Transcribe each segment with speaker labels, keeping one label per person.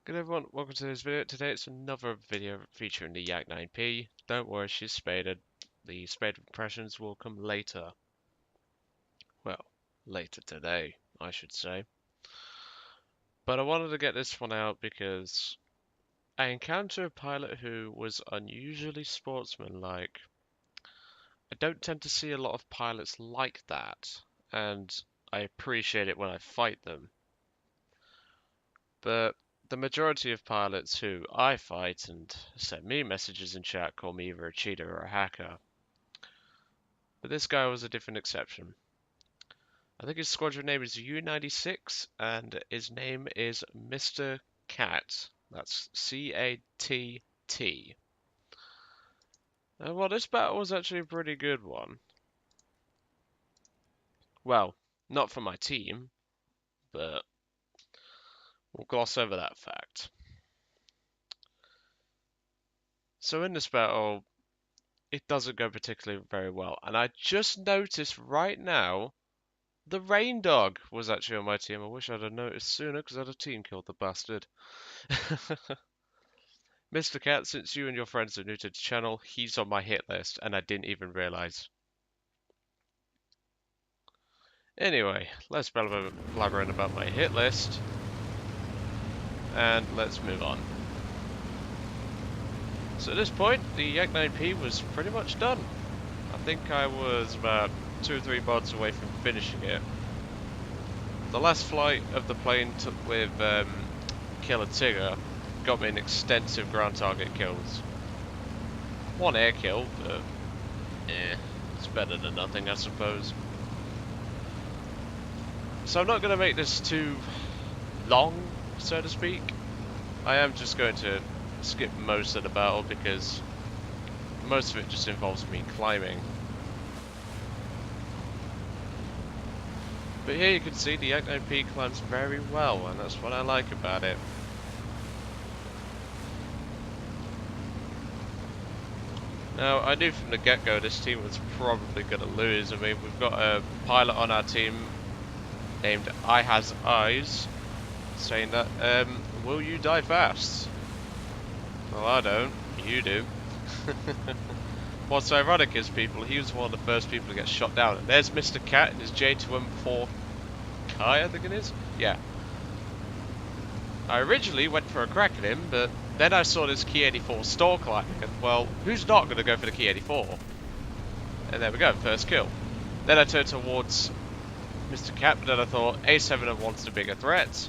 Speaker 1: Good everyone, welcome to this video. Today it's another video featuring the Yak 9P. Don't worry, she's spaded. The spade impressions will come later. Well, later today, I should say. But I wanted to get this one out because I encountered a pilot who was unusually sportsman-like. I don't tend to see a lot of pilots like that, and I appreciate it when I fight them. But the majority of pilots who I fight and send me messages in chat call me either a cheater or a hacker. But this guy was a different exception. I think his squadron name is U96 and his name is MrCatt. That's C-A-T-T. And well, this battle was actually a pretty good one. Well, not for my team, but we'll gloss over that fact. So in this battle, it doesn't go particularly very well. And I just noticed right now the Rain Dog was actually on my team. I wish I'd have noticed sooner because I'd have team killed the bastard. MrCatt, since you and your friends are new to the channel, he's on my hit list and I didn't even realise. Anyway, let's blabbering about my hit list and let's move on. So at this point, the Yak 9P was pretty much done. I think I was about 2 or 3 mods away from finishing it. The last flight of the plane with Killer Tigger got me an extensive ground target kills. 1 air kill, but it's better than nothing, I suppose. So I'm not going to make this too long, so to speak. I am just going to skip most of the battle because most of it just involves me climbing. But here you can see the Yak 9P climbs very well, and that's what I like about it. Now, I knew from the get-go this team was probably going to lose. I mean, we've got a pilot on our team named I Has Eyes, saying that, will you die fast? Well, I don't. You do. What's ironic is, people, he was one of the first people to get shot down. And there's MrCatt in his J2M4 Kai, I think it is? Yeah. I originally went for a crack at him, but then I saw this Key 84 store climbing, and well, who's not going to go for the Key 84? And there we go, first kill. Then I turned towards MrCatt, but then I thought A701's the bigger threat.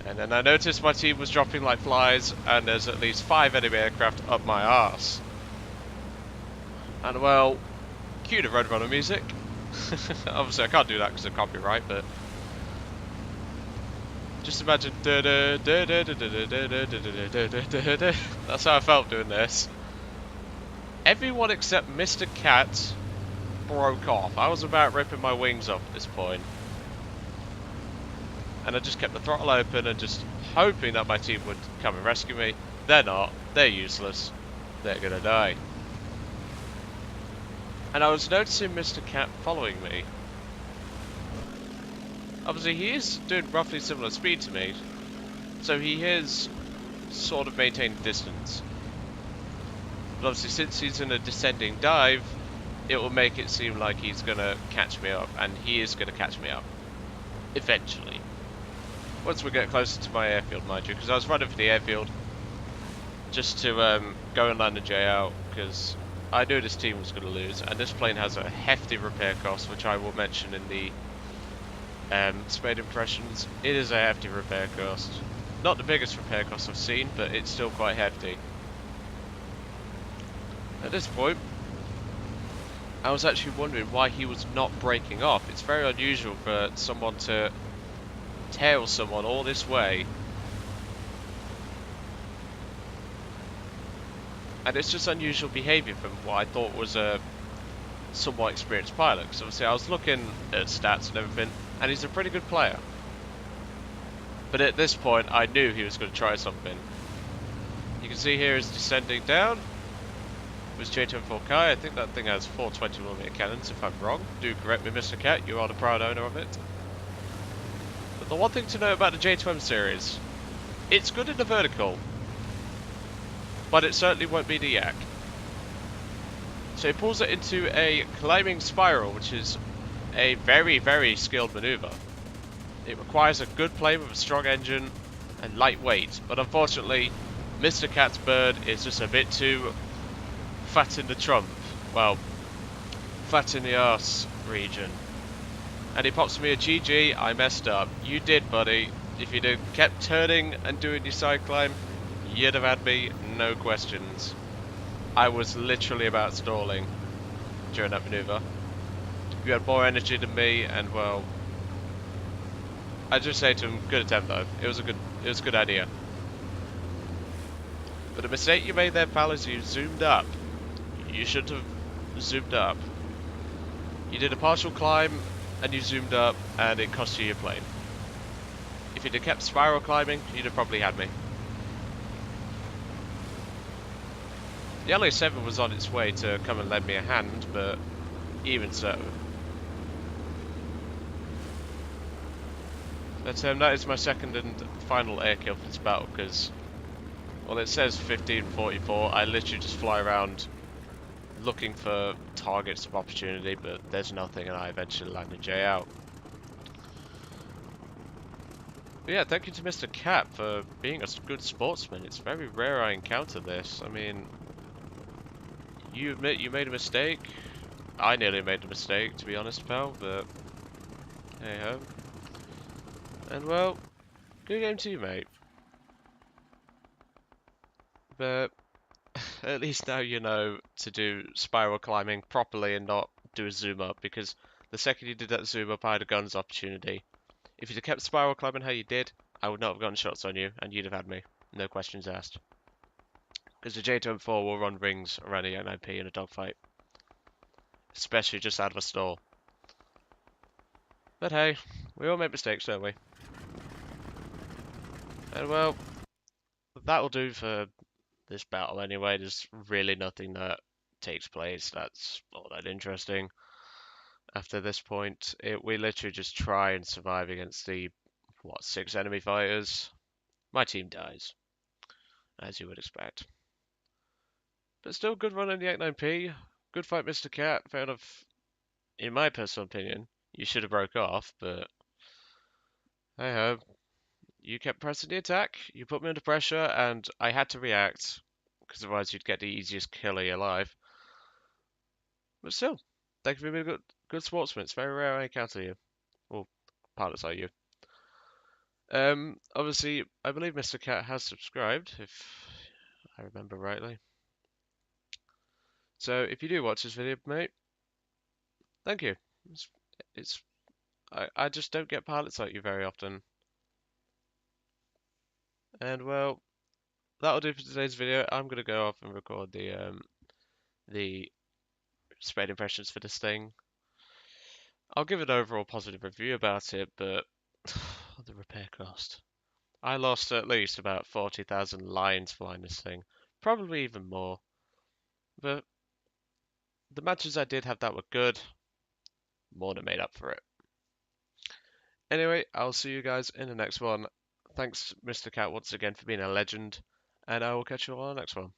Speaker 1: And then I noticed my team was dropping like flies, and there's at least 5 enemy aircraft up my arse. And well, cue the Roadrunner music. Obviously I can't do that because of copyright, but just imagine. That's how I felt doing this. Everyone except MrCatt broke off. I was about ripping my wings off at this point. And I just kept the throttle open and just hoping that my team would come and rescue me. They're not. They're useless. They're gonna die. And I was noticing MrCatt following me. Obviously he is doing roughly similar speed to me, so he is sort of maintaining distance. But obviously since he's in a descending dive, it will make it seem like he's gonna catch me up, and he is gonna catch me up. Eventually. Once we get closer to my airfield, mind you, because I was running for the airfield just to go and land the J out, because I knew this team was going to lose, and this plane has a hefty repair cost, which I will mention in the Spade impressions. It is a hefty repair cost. Not the biggest repair cost I've seen, but it's still quite hefty. At this point, I was actually wondering why he was not breaking off. It's very unusual for someone to tail someone all this way, and it's just unusual behaviour from what I thought was a somewhat experienced pilot, because obviously I was looking at stats and everything, and he's a pretty good player. But at this point I knew he was going to try something. You can see here is descending down. It was J2M4 Kai. I think that thing has 420mm cannons, if I'm wrong. Do correct me, MrCatt, you are the proud owner of it. But the one thing to know about the J2M series, It's good in the vertical, but it certainly won't be the yak. So he pulls it into a climbing spiral, which is a very, very skilled maneuver. It requires a good plane with a strong engine and lightweight, but unfortunately, MrCatt's bird is just a bit too fat in the trump. Well, fat in the arse region. And he pops me a GG, I messed up. You did, buddy. If you'd have kept turning and doing your side climb, you'd have had me, no questions. I was literally about stalling during that maneuver. You had more energy than me, and well, I just say to him, good attempt though. It was a good idea. But the mistake you made there, pal, is you zoomed up. You should have zoomed up. You did a partial climb, and you zoomed up, and it cost you your plane. If you'd have kept spiral climbing, you'd have probably had me. The LA7 was on its way to come and lend me a hand, but even so. But that is my second and final air kill for this battle, because, well, it says 1544. I literally just fly around looking for targets of opportunity, but there's nothing, and I eventually land a J out. But yeah, thank you to MrCatt for being a good sportsman. It's very rare I encounter this. I mean, you admit you made a mistake. I nearly made a mistake, to be honest, pal, but hey ho. And well, good game to you, mate. But at least now you know to do spiral climbing properly and not do a zoom up, because the second you did that zoom up, I had a guns opportunity. If you'd have kept spiral climbing how you did, I would not have gotten shots on you, and you'd have had me. No questions asked. Because the J24 will run rings around a Yak9P in a dogfight. Especially just out of a stall. But hey, we all make mistakes, don't we? And well, that'll do for this battle anyway. There's really nothing that takes place that's all that interesting. After this point, we literally just try and survive against the, what, 6 enemy fighters. My team dies, as you would expect. But still, good run in the Yak9P. Good fight, MrCatt. Fair enough, in my personal opinion. You should have broke off, but hey ho. You kept pressing the attack, you put me under pressure, and I had to react, because otherwise you'd get the easiest kill of your life. But still, thank you for being a good sportsman. It's very rare I encounter you. Well, pilots like you. Obviously, I believe MrCatt has subscribed, if I remember rightly. So if you do watch this video, mate, thank you. It's I just don't get pilots like you very often. And well, that'll do for today's video. I'm gonna go off and record the Spade impressions for this thing. I'll give an overall positive review about it, but the repair cost. I lost at least about 40,000 lines flying this thing. Probably even more. But the matches I did have that were good. More than made up for it. Anyway, I'll see you guys in the next one. Thanks, MrCatt, once again for being a legend. And I will catch you all on the next one.